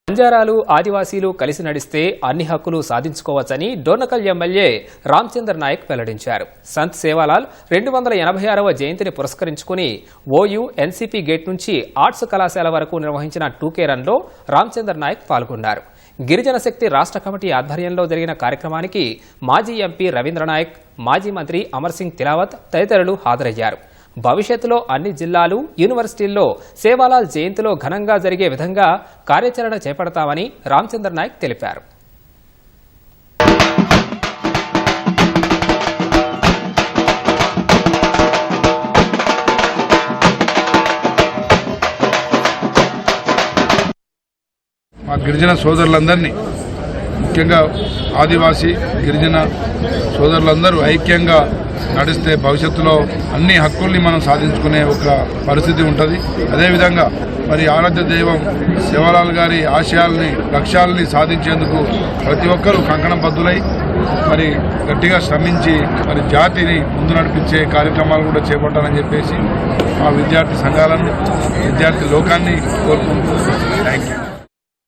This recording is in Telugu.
బంజారాలు ఆదివాసీలు కలిసి నడిస్తే అన్ని హక్కులు సాధించుకోవచ్చని డోర్నకల్ ఎమ్మెల్యే రామచంద్ర నాయక్ వెల్లడించారు. సంత్ సేవాలాల్ 286వ జయంతిని పురస్కరించుకుని ఓయూ ఎన్సీపీ గేట్ నుంచి ఆర్ట్స్ కళాశాల వరకు నిర్వహించిన 2K రన్లో రామచంద్ర నాయక్ పాల్గొన్నారు. గిరిజన శక్తి రాష్ట్ర కమిటీ ఆధ్వర్యంలో జరిగిన కార్యక్రమానికి మాజీ ఎంపీ రవీంద్ర నాయక్, మాజీ మంత్రి అమర్ సింగ్ తిలావత్ తదితరులు హాజరయ్యారు. భవిష్యత్తులో అన్ని జిల్లాలు, యూనివర్సిటీల్లో సేవాలాల్ జయంతిలో ఘనంగా జరిగే విధంగా కార్యాచరణ చేపడతామని రామచంద్ర నాయక్ తెలిపారు. మా గిరిజన సోదరులందరినీ, ముఖ్యంగా ఆదివాసీ గిరిజన సోదరులందరూ ఐక్యంగా నడిస్తే భవిష్యత్తులో అన్ని హక్కుల్ని మనం సాధించుకునే ఒక పరిస్థితి ఉంటుంది. అదేవిధంగా మరి ఆరాధ్య దైవం సేవాలాల్ గారి ఆశయాల్ని, లక్ష్యాలని సాధించేందుకు ప్రతి ఒక్కరూ కంకణబద్దులై మరి గట్టిగా శ్రమించి మరి జాతిని ముందు నడిపించే కార్యక్రమాలు కూడా చేపట్టాలని చెప్పేసి మా విద్యార్థి సంఘాలను, విద్యార్థి లోకాన్ని కోరుకుంటూ థ్యాంక్ యూ.